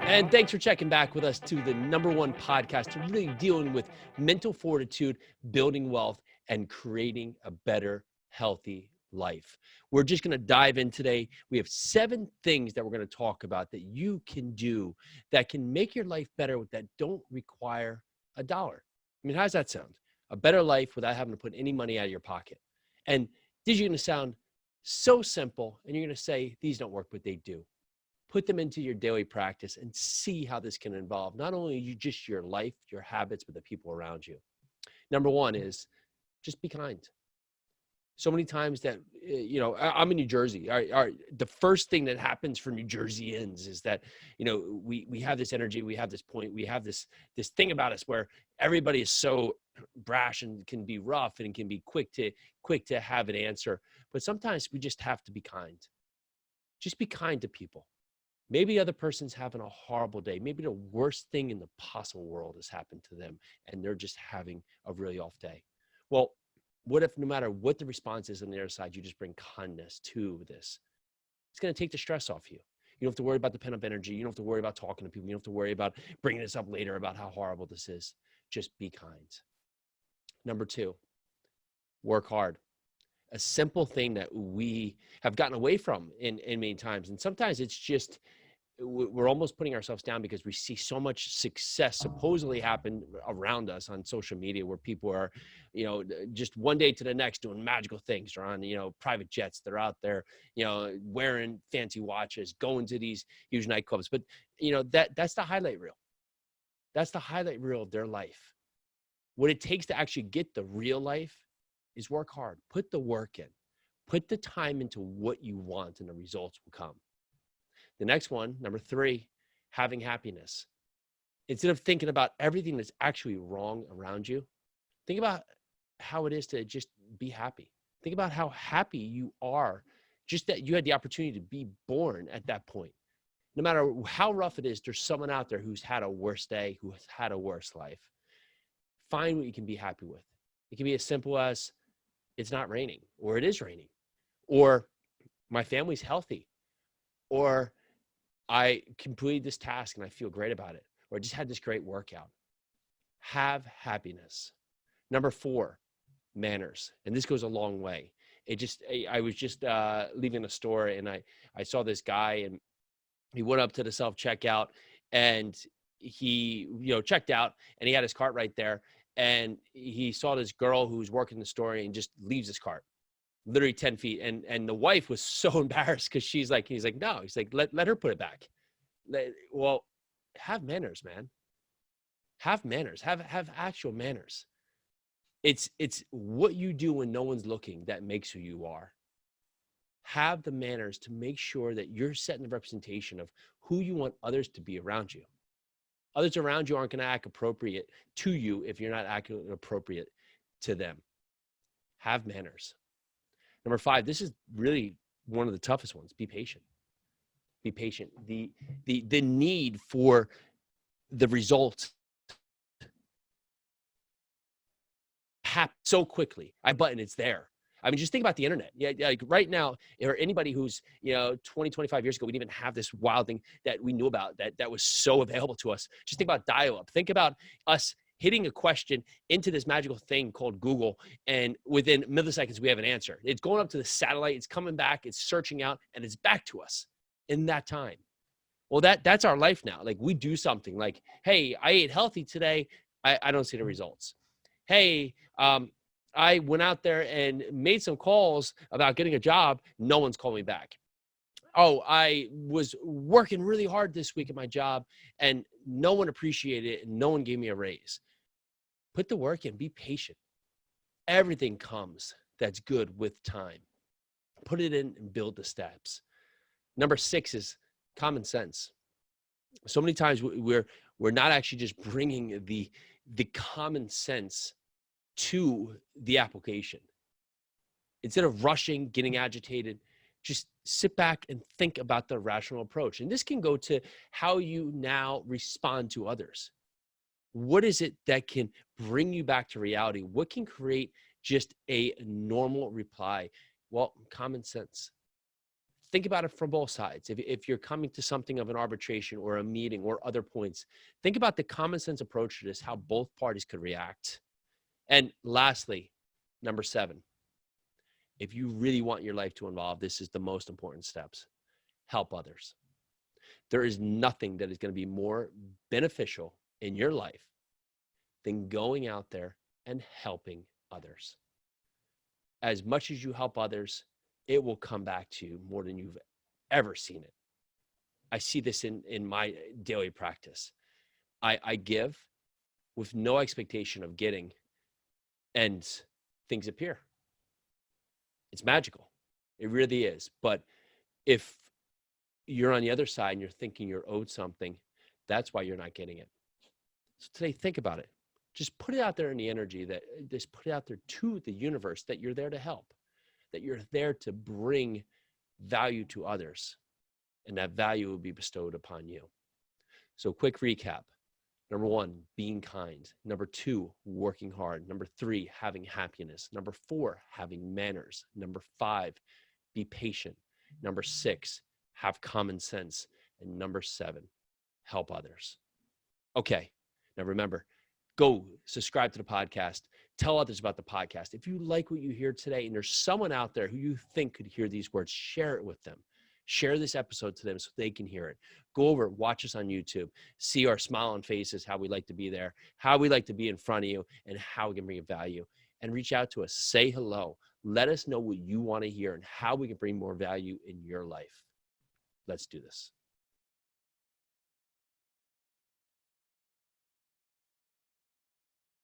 And thanks for checking back with us to the #1 podcast to really dealing with mental fortitude, building wealth, and creating a better, healthy life. We're just going to dive in today. We have 7 things that we're going to talk about that you can do that can make your life better that don't require a dollar. I mean, how does that sound? A better life without having to put any money out of your pocket. And these are going to sound so simple, and you're going to say, these don't work, but they do. Put them into your daily practice and see how this can involve not only you, just your life, your habits, but the people around you. Number 1 is just be kind. So many times that, I'm in New Jersey. The first thing that happens for New Jerseyans is that, we have this energy, we have this point, we have this thing about us where everybody is so brash and can be rough and can be quick to have an answer. But sometimes we just have to be kind. Just be kind to people. Maybe the other person's having a horrible day. Maybe the worst thing in the possible world has happened to them, and they're just having a really off day. Well, what if no matter what the response is on the other side, you just bring kindness to this? It's going to take the stress off you. You don't have to worry about the pent-up energy. You don't have to worry about talking to people. You don't have to worry about bringing this up later about how horrible this is. Just be kind. Number 2, work hard. A simple thing that we have gotten away from in many times. And sometimes it's just, we're almost putting ourselves down because we see so much success supposedly happen around us on social media where people are, just one day to the next doing magical things. They're on, private jets. They're out there, wearing fancy watches, going to these huge nightclubs. But, that's the highlight reel. That's the highlight reel of their life. What it takes to actually get the real life is work hard. Put the work in. Put the time into what you want, and the results will come. The next one, number 3, having happiness. Instead of thinking about everything that's actually wrong around you, think about how it is to just be happy. Think about how happy you are, just that you had the opportunity to be born at that point. No matter how rough it is, there's someone out there who's had a worse day, who has had a worse life. Find what you can be happy with. It can be as simple as, it's not raining, or it is raining, or my family's healthy, or I completed this task and I feel great about it, or I just had this great workout. Have happiness. Number 4, manners. And this goes a long way. I was just leaving a store, and I saw this guy, and he went up to the self-checkout, and he, checked out, and he had his cart right there. And he saw this girl who was working the store and just leaves his cart, literally 10 feet. And the wife was so embarrassed because he's like, no, he's like, let her put it back. Well, have manners, man. Have manners, have actual manners. It's what you do when no one's looking that makes who you are. Have the manners to make sure that you're setting the representation of who you want others to be around you. Others around you aren't going to act appropriate to you if you're not acting appropriate to them. Have manners. Number 5, this is really one of the toughest ones. Be patient. Be patient. The need for the results happen so quickly. Button, it's there. I mean, just think about the internet. Yeah, like right now, or anybody who's, 20, 25 years ago, we didn't even have this wild thing that we knew about that was so available to us. Just think about dial-up. Think about us hitting a question into this magical thing called Google, and within milliseconds, we have an answer. It's going up to the satellite, it's coming back, it's searching out, and it's back to us in that time. Well, that's our life now. Like, we do something like, hey, I ate healthy today. I don't see the results. Hey, I went out there and made some calls about getting a job. No one's called me back. Oh, I was working really hard this week at my job, and no one appreciated it, and no one gave me a raise. Put the work in. Be patient. Everything comes that's good with time. Put it in and build the steps. Number 6 is common sense. So many times we're not actually just bringing the common sense to the application. Instead of rushing, getting agitated, just sit back and think about the rational approach. And this can go to how you now respond to others. What is it that can bring you back to reality? What can create just a normal reply? Well, common sense. think about it from both sides. If you're coming to something of an arbitration or a meeting or other points, think about the common sense approach to this, how both parties could react. And lastly, number 7, if you really want your life to evolve, this is the most important steps. Help others. There is nothing that is going to be more beneficial in your life than going out there and helping others. As much as you help others, it will come back to you more than you've ever seen it. I see this in my daily practice. I give with no expectation of getting, and things appear. It's magical. It really is. But if you're on the other side and you're thinking you're owed something, that's why you're not getting it. So today, think about it. Just put it out there in the energy that just put it out there to the universe that you're there to help, that you're there to bring value to others, and that value will be bestowed upon you. So quick recap. Number 1, being kind. Number 2, working hard. Number 3, having happiness. Number 4, having manners. Number 5, be patient. Number 6, have common sense. And number 7, help others. Okay, now remember, go subscribe to the podcast. Tell others about the podcast. If you like what you hear today and there's someone out there who you think could hear these words, share it with them. Share this episode to them so they can hear it. Go over, watch us on YouTube, see our smiling faces, how we like to be there, how we like to be in front of you, and how we can bring value. And reach out to us. Say hello. Let us know what you want to hear and how we can bring more value in your life. Let's do this.